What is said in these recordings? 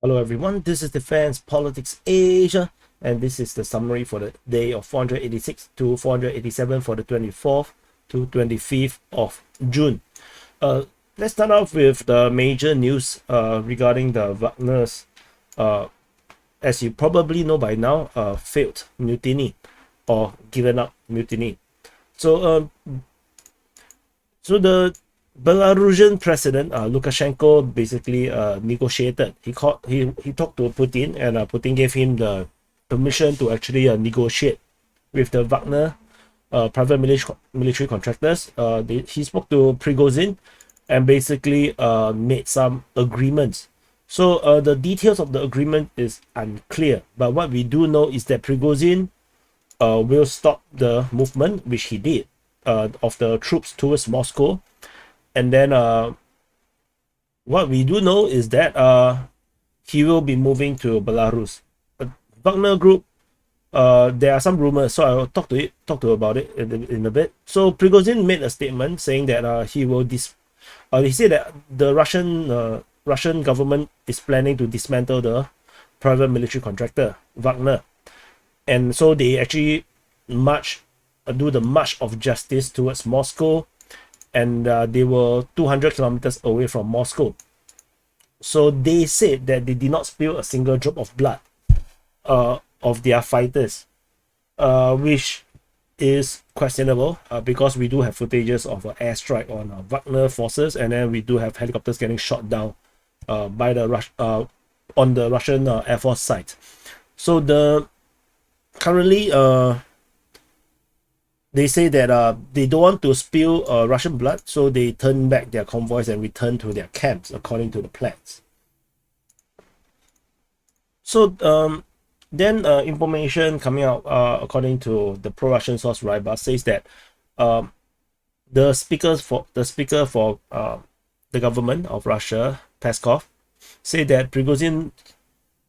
Hello everyone, this is Defense Politics Asia, and this is the summary for the day of 486 to 487 for the 24th to 25th of June. Let's start off with the major news regarding the Wagner's, as you probably know by now, failed mutiny or given up mutiny. So the Belarusian president Lukashenko basically negotiated. He talked to Putin, and Putin gave him the permission to actually negotiate with the Wagner private military contractors. He spoke to Prigozhin and basically made some agreements. So the details of the agreement is unclear, but what we do know is that Prigozhin will stop the movement, which he did, of the troops towards Moscow. And then what we do know is that he will be moving to Belarus. Wagner Group, there are some rumors, so I'll talk to about it in a bit. So Prigozhin made a statement saying that he said that the Russian government is planning to dismantle the private military contractor Wagner, and so they actually do the march of justice towards Moscow, and they were 200 kilometers away from Moscow. So they said that they did not spill a single drop of blood of their fighters, which is questionable because we do have footages of an airstrike on Wagner forces, and then we do have helicopters getting shot down by the on the Russian Air Force site. So currently they say that they don't want to spill Russian blood, so they turn back their convoys and return to their camps according to the plans. So then information coming out according to the pro-Russian source Ryba says that the speaker for the government of Russia, Peskov, say that Prigozhin,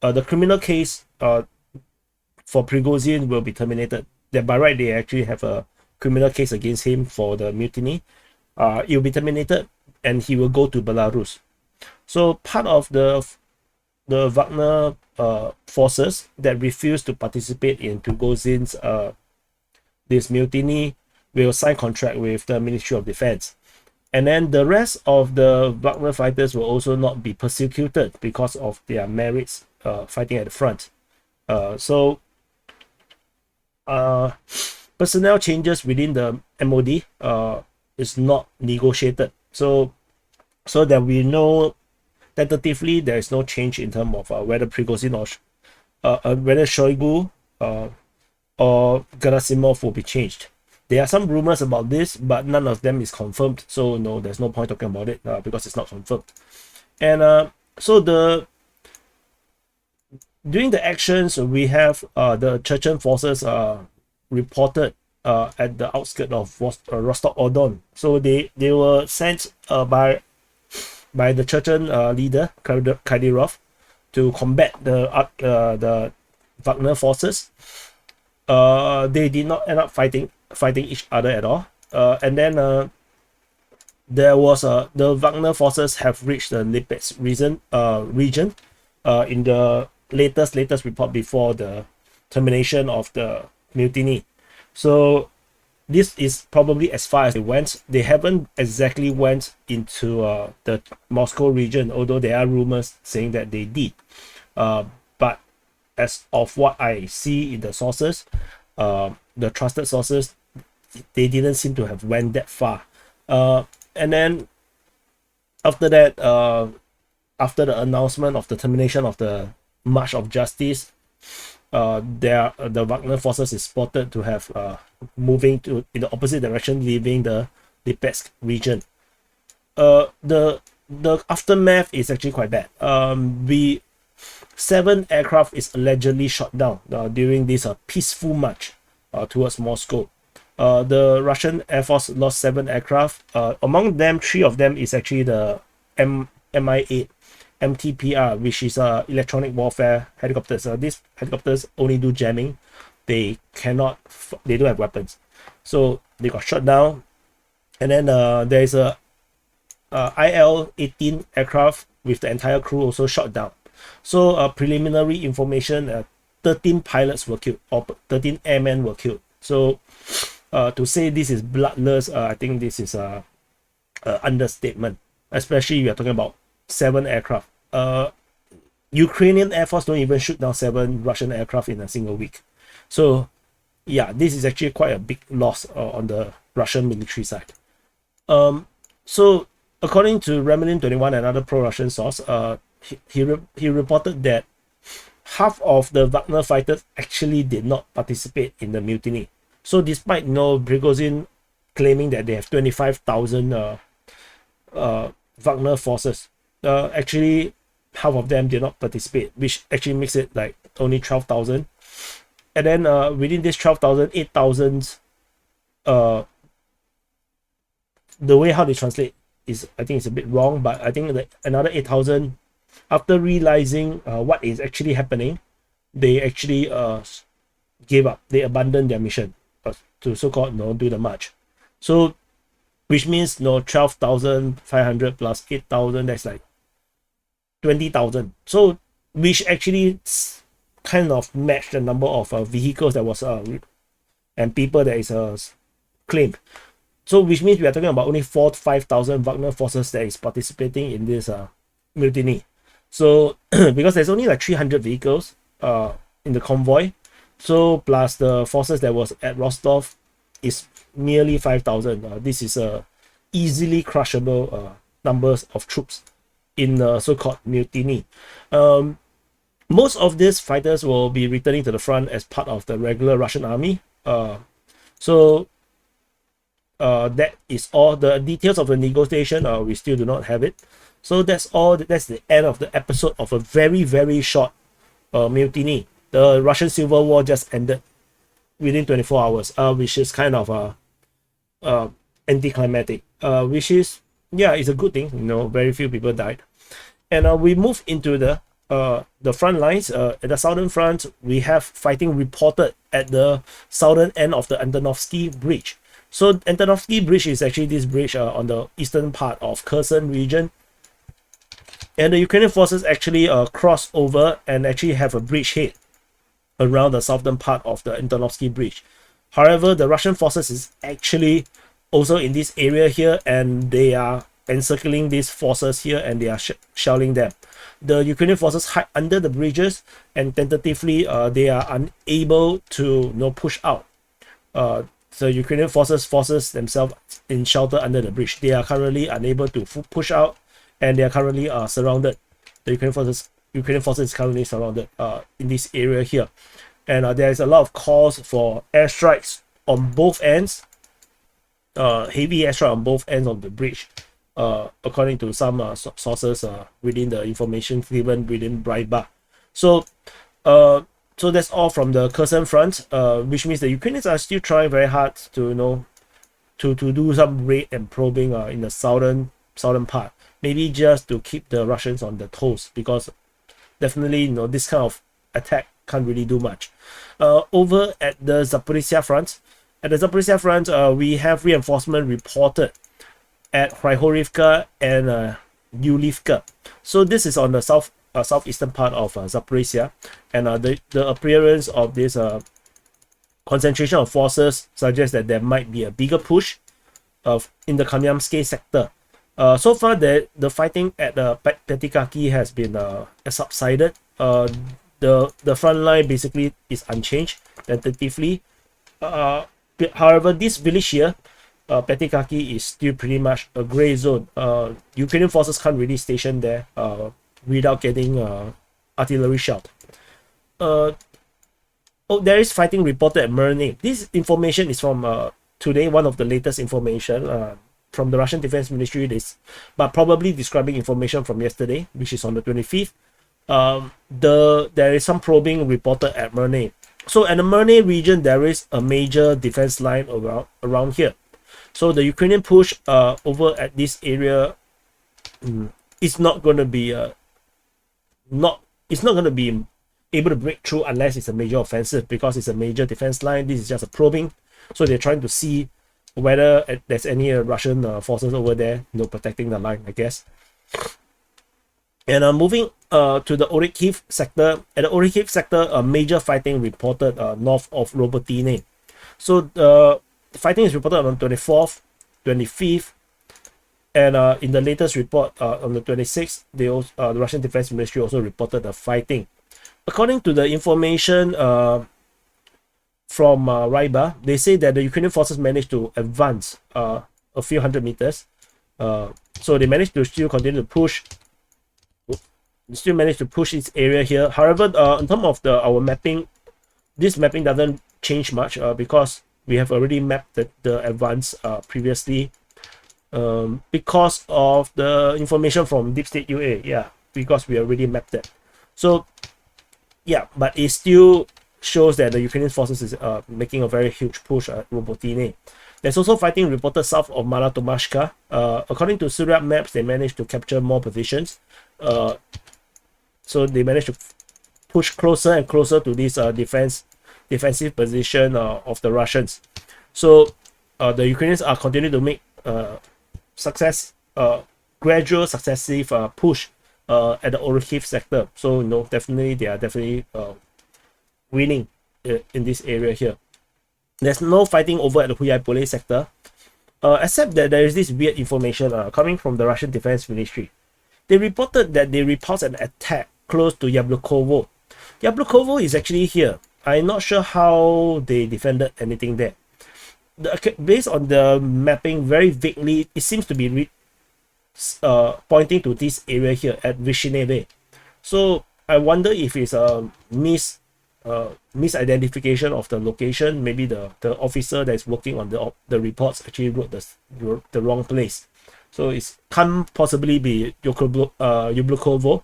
the criminal case for Prigozhin will be terminated. That by right they actually have a criminal case against him for the mutiny. It will be terminated, and he will go to Belarus. So part of the Wagner forces that refuse to participate in Prigozhin's this mutiny will sign contract with the Ministry of Defense, and then the rest of the Wagner fighters will also not be persecuted because of their merits fighting at the front. Personnel changes within the MOD is not negotiated. So that we know tentatively there is no change in terms of whether Prigozhin or whether Shoigu or Gerasimov will be changed. There are some rumors about this, but none of them is confirmed. So no, there's no point talking about it because it's not confirmed. And so during the actions, we have the Chechen forces reported at the outskirts of Rostov-on-Don. So they were sent by the Chechen leader Kadyrov to combat the Wagner forces. They did not end up fighting each other at all. And then there was the Wagner forces have reached the Lipetsk region in the latest report before the termination of the mutiny. So this is probably as far as they went. They haven't exactly went into the Moscow region, although there are rumors saying that they did. But as of what I see in the sources, the trusted sources, they didn't seem to have went that far. And then after that, after the announcement of the termination of the March of Justice, the Wagner forces is spotted to have moving in the opposite direction, leaving the Lipetsk region. The aftermath is actually quite bad. 7 aircraft is allegedly shot down during this peaceful march towards Moscow. The Russian Air Force lost 7 aircraft. Among them, 3 of them is actually the Mi-8 MTPR, which is electronic warfare helicopters. These helicopters only do jamming. They don't have weapons, so they got shot down. And then there is a IL-18 aircraft with the entire crew also shot down. So preliminary information, 13 pilots were killed, or 13 airmen were killed. So to say this is bloodless, I think this is a understatement, especially we are talking about 7 aircraft. Ukrainian Air Force don't even shoot down 7 Russian aircraft in a single week. So yeah, this is actually quite a big loss on the Russian military side. So according to Remlin 21, another pro-Russian source, he reported that half of the Wagner fighters actually did not participate in the mutiny. So despite Prigozhin claiming that they have 25,000 Wagner forces, actually half of them did not participate, which actually makes it like only 12,000. And then within this 12,000, 8,000, the way how they translate is, I think it's a bit wrong, but I think that another 8,000, after realizing what is actually happening, they actually gave up. They abandoned their mission to so-called do the march. So which means 12,500 plus 8,000, that's like 20,000. So which actually kind of matched the number of vehicles that was and people that is claimed. So which means we are talking about only 4,000 to 5,000 Wagner forces that is participating in this mutiny. So because there's only like 300 vehicles in the convoy, so plus the forces that was at Rostov is nearly 5,000. This is easily crushable numbers of troops in the so-called mutiny. Most of these fighters will be returning to the front as part of the regular Russian army. So that is all. The details of the negotiation, we still do not have it. So that's all. That's the end of the episode of a very, very short mutiny. The Russian Civil War just ended within 24 hours, which is kind of anticlimactic. Which is, yeah, it's a good thing. Very few people died. And we move into the front lines. At the southern front, we have fighting reported at the southern end of the Antonovsky Bridge. So Antonovsky Bridge is actually this bridge on the eastern part of Kherson region. And the Ukrainian forces actually cross over and actually have a bridgehead around the southern part of the Antonovsky Bridge. However, the Russian forces is actually also in this area here, and they are encircling these forces here, and they are shelling them. The Ukrainian forces hide under the bridges, and tentatively they are unable to push out. The Ukrainian forces themselves in shelter under the bridge. They are currently unable to push out, and they are currently surrounded. The Ukrainian forces is currently surrounded in this area here, and there is a lot of calls for airstrikes on both ends. Heavy airstrike on both ends of the bridge, according to some sources within the information given within Braiba. So that's all from the Kherson Front, which means the Ukrainians are still trying very hard to to do some raid and probing in the southern part, maybe just to keep the Russians on the toes, because definitely this kind of attack can't really do much. Over at the Zaporizhzhia Front, we have reinforcement reported at Hulyaipole and Ulivka. So this is on the southeastern part of Zaporizhzhia, and the appearance of this concentration of forces suggests that there might be a bigger push in the Kamyanske sector. So far, the fighting at Petikaki has been subsided. The front line basically is unchanged tentatively. However, this village here, Petikaki, is still pretty much a gray zone. Ukrainian forces can't really station there without getting artillery shot. There is fighting reported at Merne. This information is from today, one of the latest information from the Russian Defense Ministry, but probably describing information from yesterday, which is on the 25th. There is some probing reported at Merne. So at the Merne region, there is a major defense line around here. So the Ukrainian push over at this area is not going to be able to break through unless it's a major offensive, because it's a major defense line. This is just a probing, so they're trying to see whether there's any Russian forces over there, protecting the line, I guess. And moving to the Orikhiv sector. At the Orikhiv sector, major fighting reported north of Robotine. So the fighting is reported on 24th, 25th, and in the latest report on the 26th, the Russian Defense Ministry also reported the fighting. According to the information from Ryba, they say that the Ukrainian forces managed to advance a few hundred meters. So they managed to still continue to push. Still managed to push its area here. However, in terms of our mapping, this mapping doesn't change much because we have already mapped the advance previously. Because of the information from Deep State UA, yeah, because we already mapped that. So yeah, but it still shows that the Ukrainian forces is making a very huge push at Robotine. There's also fighting reported south of Malatomashka. According to SITREP maps, they managed to capture more positions. So they managed to push closer and closer to this defensive position of the Russians. So the Ukrainians are continuing to make gradual successive push at the Orikhiv sector. So definitely they are definitely winning in this area here. There's no fighting over at the Hulyaipole sector, except that there is this weird information coming from the Russian Defense Ministry. They reported that they repulsed an attack close to Yablukovo. Yablukovo is actually here. I'm not sure how they defended anything there. Based on the mapping, very vaguely, it seems to be pointing to this area here at Vishneve. So I wonder if it's a misidentification of the location. Maybe the officer that is working on the reports actually wrote the wrong place. So it can't possibly be Yablukovo,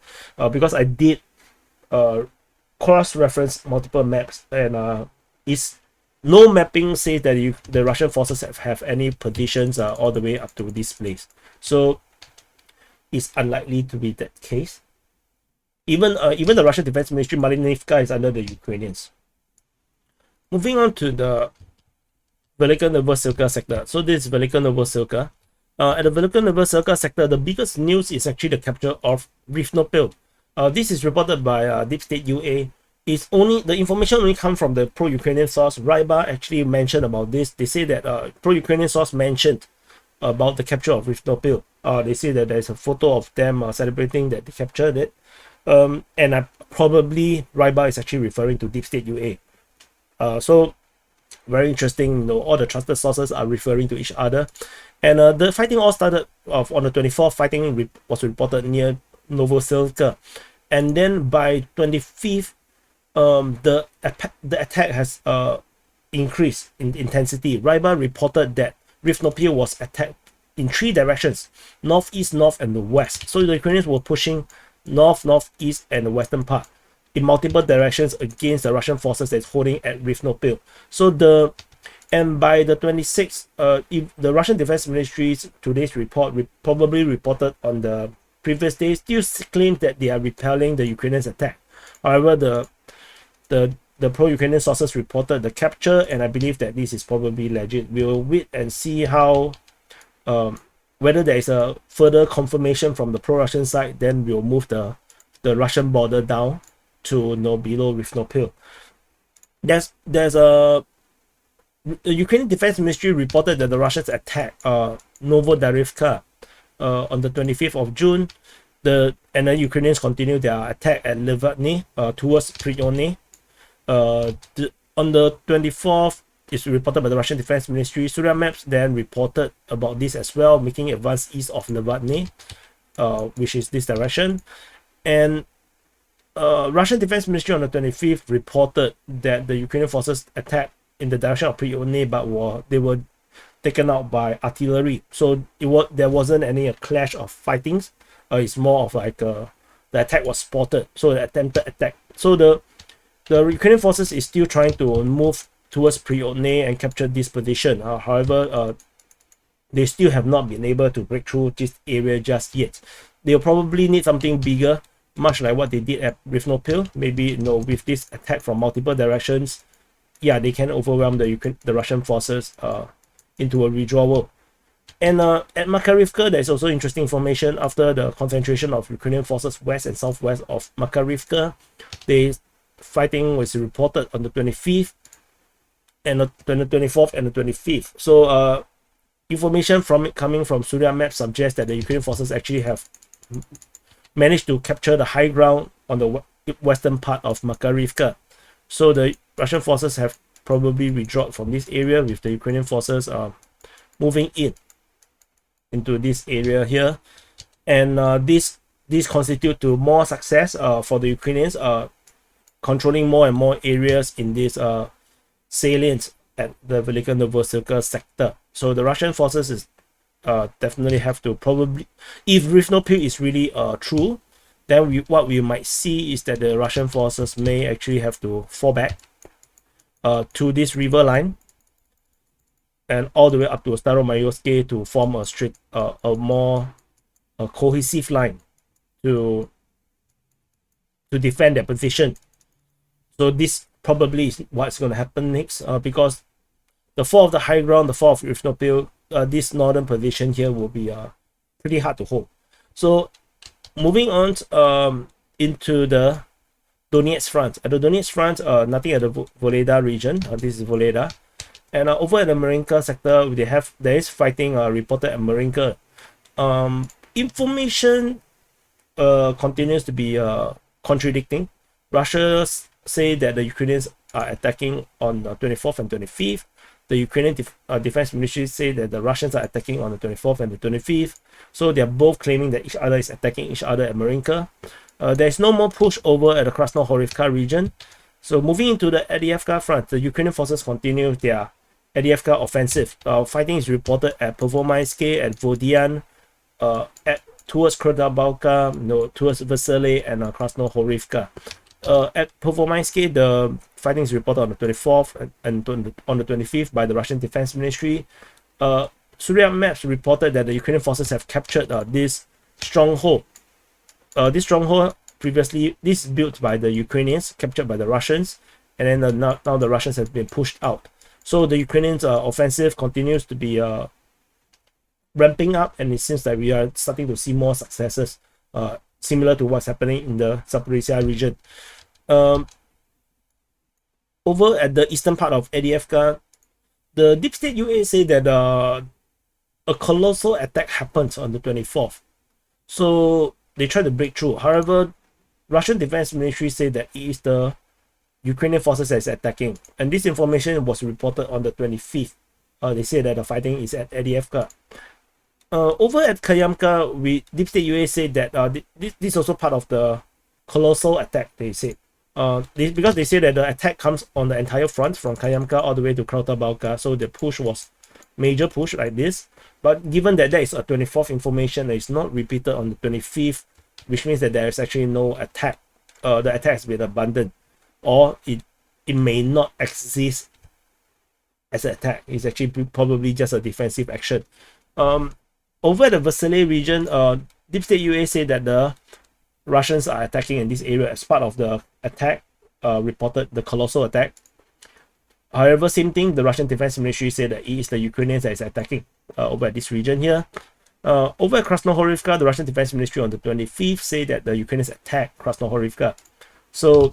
because I did cross-reference multiple maps, and no mapping says that the Russian forces have any positions all the way up to this place. So it's unlikely to be that case. Even the Russian Defense Ministry, Malinivka, is under the Ukrainians. Moving on to the Velyka Novosilka sector. So this is Velyka Novosilka. At the Velyka Novosilka sector, the biggest news is actually the capture of Rifnopil. This is reported by Deep State UA. The information only comes from the pro-Ukrainian source. Ryba actually mentioned about this. They say that pro-Ukrainian source mentioned about the capture of Rifnopil. They say that there's a photo of them celebrating that they captured it. And probably Ryba is actually referring to Deep State UA. So very interesting. All the trusted sources are referring to each other. And the fighting all started off on the 24th. Fighting was reported near Novosilka. And then by 25th, the attack has increased in intensity. Ryba reported that Rifnopil was attacked in 3 directions: northeast, north, and the west. So the Ukrainians were pushing north, northeast, and the western part in multiple directions against the Russian forces that's holding at Rifnopil. And by the 26th, the Russian Defense Ministry's today's report probably reported on the previous day still claims that they are repelling the Ukrainians' attack. However, the pro-Ukrainian sources reported the capture, and I believe that this is probably legit. We'll wait and see how whether there is a further confirmation from the pro-Russian side. Then we'll move the Russian border down to below Rifnopil. The Ukrainian Defense Ministry reported that the Russians attacked Novosilka on the 25th of June. And the Ukrainians continued their attack at Levatny towards Prione. On the 24th, it's reported by the Russian Defense Ministry. SITREP maps then reported about this as well, making advance east of Levatny, which is this direction. And Russian Defense Ministry on the 25th reported that the Ukrainian forces attacked in the direction of Prione, but they were taken out by artillery. So there wasn't any clash of fightings. It's more of like the attack was spotted, so the attempted attack. So the Ukrainian forces is still trying to move towards Prione and capture this position. However, they still have not been able to break through this area just yet. They'll probably need something bigger, much like what they did at Rifnopil. Maybe with this attack from multiple directions, yeah, they can overwhelm the Russian forces into a withdrawal. And at Makarivka, there's also interesting information after the concentration of Ukrainian forces west and southwest of Makarivka. The fighting was reported on the 25th and the 24th and the 25th. So information from it coming from Surya Map suggests that the Ukrainian forces actually have managed to capture the high ground on the western part of Makarivka. So the Russian forces have probably withdrawn from this area, with the Ukrainian forces moving into this area here. And this constitute to more success for the Ukrainians, controlling more and more areas in this salient at the Velyka Novosilka sector. So the Russian forces is definitely have to probably, if Rivnopil is really true, then what we might see is that the Russian forces may actually have to fall back to this river line and all the way up to Staromayorske to form a more cohesive line to defend their position. So this probably is what's going to happen next, because the fall of the high ground, the fall of Rivnopil, this northern position here will be pretty hard to hold. So moving on into the Donetsk Front. At the Donetsk Front, nothing at the Voleda region. This is Voleda. And over at the Marinka sector, there is fighting reported at Marinka. Information continues to be contradicting. Russia say that the Ukrainians are attacking on the 24th and 25th. The Ukrainian defense ministry say that the Russians are attacking on the 24th and the 25th. So they are both claiming that each other is attacking each other at Marinka. There is no more push over at the Krasnohorivka region. So moving into the Avdiivka Front, the Ukrainian forces continue their Avdiivka offensive. Fighting is reported at Pervomaiske, at Vodian, towards Krodabalka, towards Vesely and Krasnohorivka. At Pervomaiske, the fighting is reported on the 24th and on the 25th by the Russian Defense Ministry. Surya Maps reported that the Ukrainian forces have captured this stronghold. This stronghold previously, this is built by the Ukrainians, captured by the Russians, and then now the Russians have been pushed out. So the Ukrainians' offensive continues to be ramping up, and it seems that we are starting to see more successes, similar to what's happening in the Zaporizhzhia region. Over at the eastern part of Avdiivka, the Deep State UA say that a colossal attack happened on the 24th. So they tried to break through. However, Russian Defense Ministry say that it is the Ukrainian forces that is attacking. And this information was reported on the 25th. They say that the fighting is at Avdiivka. Over at Kamyanske, Deep State UA said that this is also part of the colossal attack, they said. Because they say that the attack comes on the entire front from Kamyanske all the way to Krodabalka, so the push was major push like this. But given that there is a 24th information that is not repeated on the 25th, which means that there is actually no attack. The attack has been abandoned, or it may not exist as an attack. It's actually probably just a defensive action. Over at the Vesely region, Deep State UA say that the Russians are attacking in this area as part of the attack, reported the colossal attack. However, same thing, the Russian Defense Ministry said that it is the Ukrainians that is attacking over at this region here. Over at Krasnohorivka, the Russian Defense Ministry on the 25th say that the Ukrainians attacked Krasnohorivka. So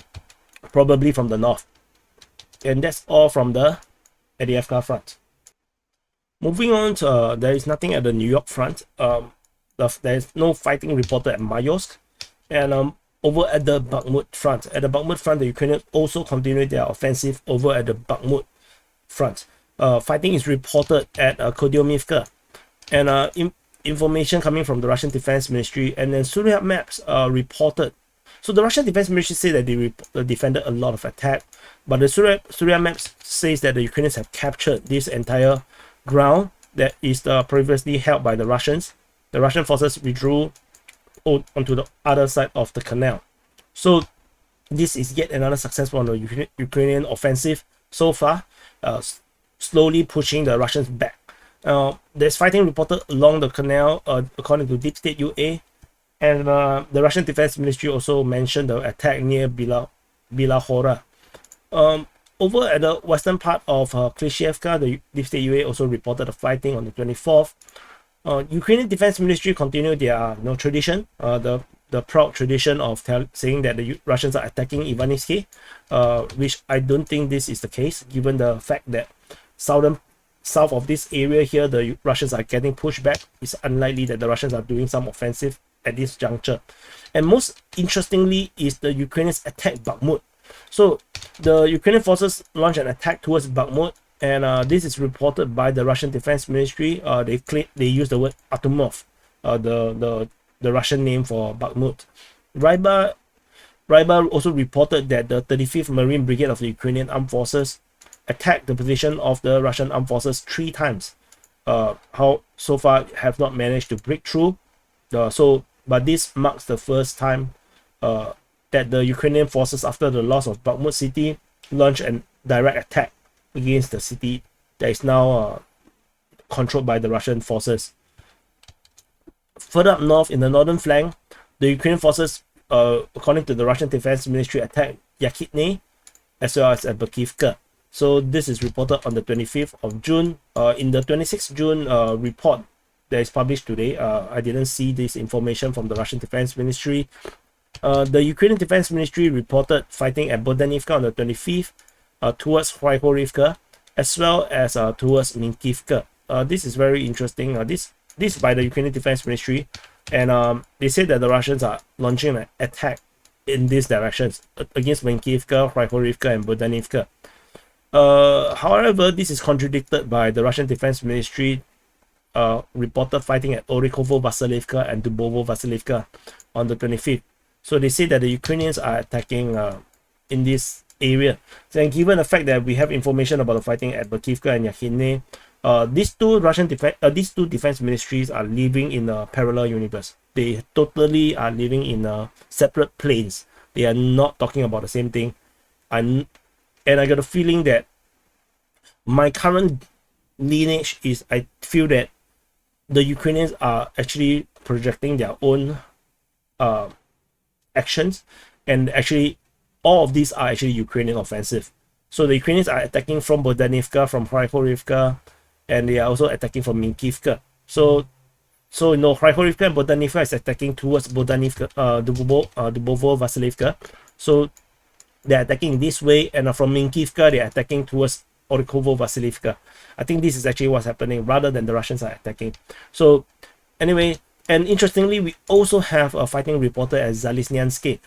probably from the north. And that's all from the Avdiivka front. Moving on to, there is nothing at the New York front. There is no fighting reported at Mayorsk. And over at the Bakhmut front. At the Bakhmut front, the Ukrainians also continue their offensive over at the Bakhmut front. Fighting is reported at Kodyomivka. And information coming from the Russian Defense Ministry, and then Surya Maps reported. So the Russian Defense Ministry say that they defended a lot of attack, but the Surya Maps says that the Ukrainians have captured this entire ground that is previously held by the Russians. The Russian forces withdrew onto the other side of the canal. So this is yet another successful on the Ukrainian offensive so far, slowly pushing the Russians back. There's fighting reported along the canal, according to Deep State UA, and the Russian Defense Ministry also mentioned the attack near Bilahora. Over at the western part of Klishevka, the Deep State UA also reported the fighting on the 24th. Ukrainian Defense Ministry continued their tradition, the proud tradition of saying that the Russians are attacking Ivanivsky, which I don't think this is the case, given the fact that south of this area here, the Russians are getting pushed back. It's unlikely that the Russians are doing some offensive at this juncture. And most interestingly is the Ukrainians attack Bakhmut. So the Ukrainian forces launched an attack towards Bakhmut, and this is reported by the Russian Defense Ministry. They use the word Atomov, the Russian name for Bakhmut. Rybar also reported that the 35th Marine Brigade of the Ukrainian Armed Forces attacked the position of the Russian Armed Forces 3 times. How so far have not managed to break through. But this marks the first time that the Ukrainian forces, after the loss of Bakhmut city, launched a direct attack against the city that is now controlled by the Russian forces. Further up north, in the northern flank, the Ukrainian forces, according to the Russian Defense Ministry, attacked Yakhitne as well as Avdiivka. So this is reported on the 25th of June. In the 26th June report that is published today, I didn't see this information from the Russian Defense Ministry. The Ukrainian Defense Ministry reported fighting at Bodanivka on the 25th, towards Hulyaipole, as well as towards Minkivka. This is very interesting. This by the Ukrainian Defense Ministry, and they say that the Russians are launching an attack in these directions against Minkivka, Hulyaipole, and Bodanivka. However, this is contradicted by the Russian Defense Ministry reported fighting at Orikhiv, Vasilivka, and Dubovo, Vasilivka on the 25th. So they say that the Ukrainians are attacking in this area. So, and given the fact that we have information about the fighting at Bakivka and Yakhine, these two defense ministries are living in a parallel universe. They totally are living in separate planes. They are not talking about the same thing. And I got a feeling that my current lineage is, I feel that the Ukrainians are actually projecting their own actions, and actually all of these are actually Ukrainian offensive. So the Ukrainians are attacking from Bodanivka, from Hulyaipole, and they are also attacking from Minkivka. So Hulyaipole and Bodanivka is attacking towards Bodanivka, Dubovo, Vasilivka. So they're attacking this way, and from Minkivka they're attacking towards Orikhiv, Vasilivka. I think this is actually what's happening, rather than the Russians are attacking. So anyway, and interestingly, we also have a fighting reporter at Zaliznianske.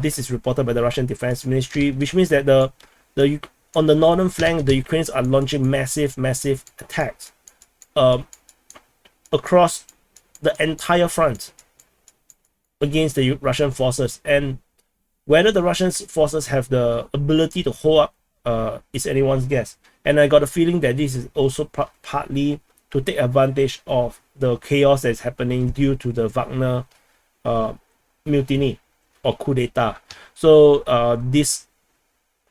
This is reported by the Russian Defense Ministry, which means that on the northern flank, the Ukrainians are launching massive attacks across the entire front against the Russian forces. And whether the Russian forces have the ability to hold up is anyone's guess. And I got a feeling that this is also partly to take advantage of the chaos that is happening due to the Wagner mutiny or coup d'etat. So this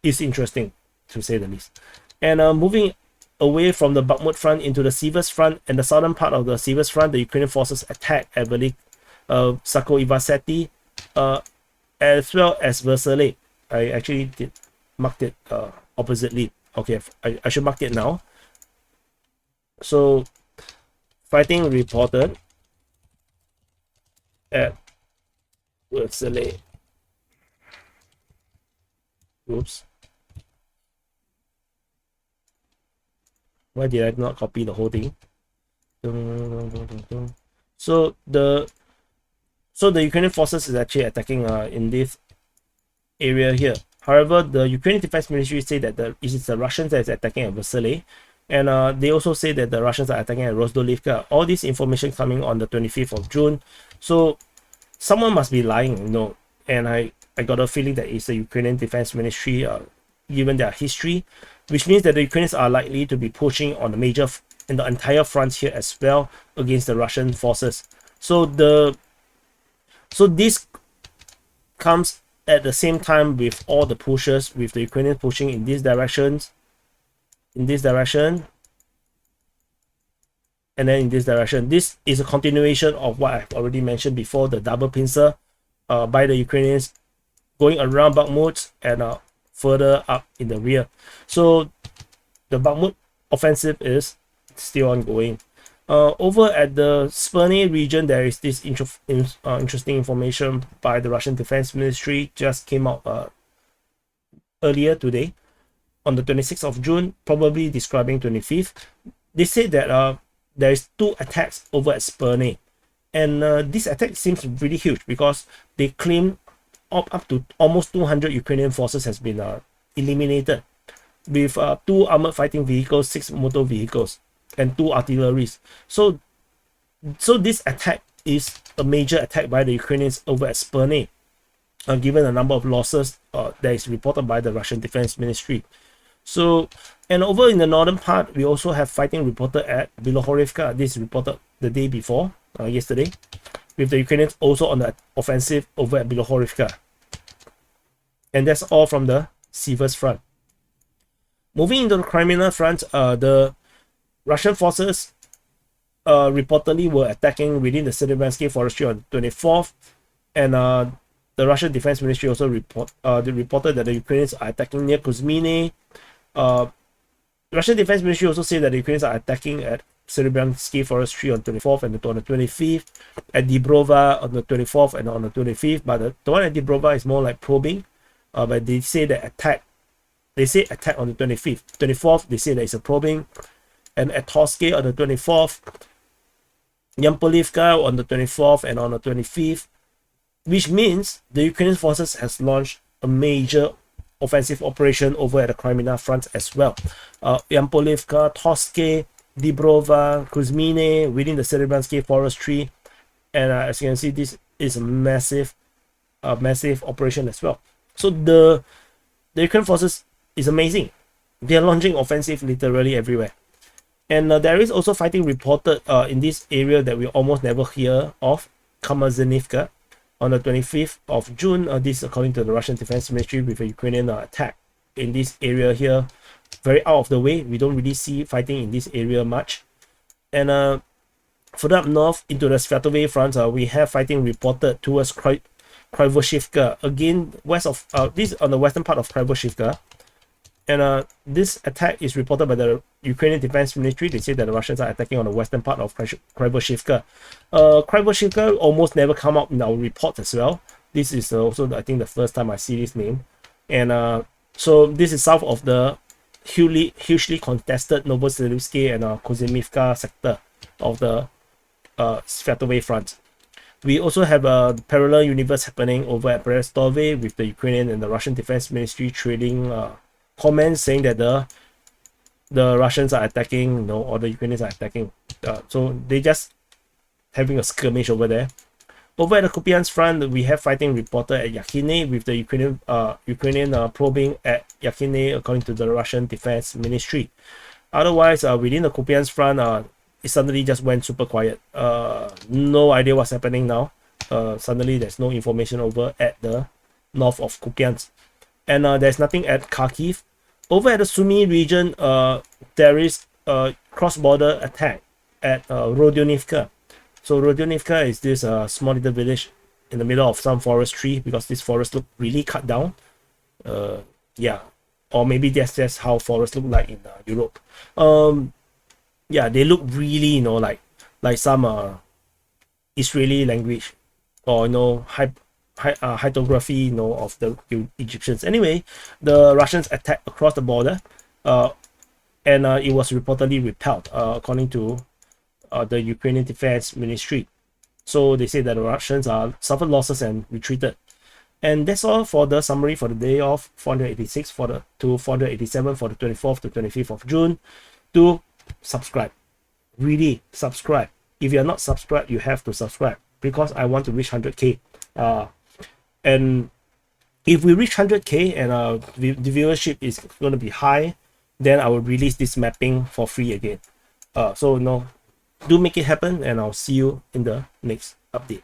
is interesting, to say the least. And moving away from the Bakhmut Front into the Siversk Front, and the southern part of the Siversk Front, the Ukrainian forces attacked at Velyka, Sakoivaseti, as well as Versale. I actually marked it oppositely. Okay, I should mark it now. So fighting reported at Versale. Oops. Why did I not copy the whole thing? So the Ukrainian forces is actually attacking in this area here. However, the Ukrainian Defense Ministry say that it is the Russians that is attacking at Versale, and they also say that the Russians are attacking at Rozdolivka. All this information coming on the 25th of June. So someone must be lying, and I got a feeling that it's the Ukrainian Defense Ministry, given their history, which means that the Ukrainians are likely to be pushing on the entire front here as well against the Russian forces. So this comes at the same time with all the pushes, with the Ukrainians pushing in this direction, and then in this direction. This is a continuation of what I've already mentioned before, the double pincer by the Ukrainians going around Bakhmut and further up in the rear. So the Bakhmut offensive is still ongoing. Over at the Sperne region, there is this interesting information by the Russian Defense Ministry, just came out earlier today on the 26th of June, probably describing 25th. They said that there is 2 attacks over at Sperne, and this attack seems really huge because they claim up to almost 200 Ukrainian forces has been eliminated, with 2 armored fighting vehicles, 6 motor vehicles, and 2 artilleries. So this attack is a major attack by the Ukrainians over at Sperne, given the number of losses that is reported by the Russian Defense Ministry. So, and over in the northern part, we also have fighting reported at Bilohorivka. This is reported the day before, yesterday, with the Ukrainians also on the offensive over at Bilohorivka. And that's all from the Siversk Front. Moving into the Kreminna Front, the Russian forces reportedly were attacking within the Siversk forestry on 24th, and the Russian Defense Ministry also reported that the Ukrainians are attacking near Kuzmine. Russian Defense Ministry also said that the Ukrainians are attacking at Siversk forestry on 24th and on the 25th, at Dibrova on the 24th and on the 25th, but the one at Dibrova is more like probing, but they say that attack on the 25th. 24th, they say that it's a probing, and at Torske on the 24th, Yampolivka on the 24th and on the 25th, which means the Ukrainian forces has launched a major offensive operation over at the Kreminna Front as well. Yampolivka, Torske, Dibrova, Kuzmine, within the Siversk forestry, and as you can see, this is a massive operation as well. So the Ukrainian forces is amazing. They are launching offensive literally everywhere. And there is also fighting reported in this area that we almost never hear of, Kamyanske, on the 25th of June. This according to the Russian Defense Ministry, with a Ukrainian attack in this area here, very out of the way. We don't really see fighting in this area much. And further up north into the Svatove Front, we have fighting reported towards Kryvoshivka, again west of this on the western part of Kryvoshivka. And this attack is reported by the Ukrainian Defense Ministry. They say that the Russians are attacking on the western part of Kryvoshivka. Kryvoshivka almost never come up in our reports as well. This is also, I think, the first time I see this name. And so this is south of the hugely contested Novosilka and Kozymivka sector of the Svatove Front. We also have a parallel universe happening over at Brestove, with the Ukrainian and the Russian Defense Ministry trading comments saying that the Russians are attacking, or the Ukrainians are attacking. So they just having a skirmish over there. Over at the Kupyansk Front, we have fighting reported at Yakhine, with the Ukrainian probing at Yakhine, according to the Russian Defense Ministry. Otherwise, within the Kupyansk Front, it suddenly just went super quiet. No idea what's happening now. Suddenly there's no information over at the north of Kupyansk. And there's nothing at Kharkiv. Over at the Sumy region, there is a cross-border attack at Rodionivka. So Rodionivka is this small little village in the middle of some forestry, because this forest look really cut down. Yeah, or maybe that's just how forests look like in Europe. Yeah, they look really, like some Israeli language, or hydrography, of the Egyptians. Anyway, the Russians attacked across the border, and it was reportedly repelled, according to the Ukrainian Defense Ministry. So they say that the Russians suffered losses and retreated. And that's all for the summary for the day of 486 to 487 for the 24th to 25th of June. Do subscribe. Really subscribe. If you're not subscribed, you have to subscribe, because I want to reach 100k. And if we reach 100k and the viewership is going to be high, then I will release this mapping for free again. So do make it happen, and I'll see you in the next update.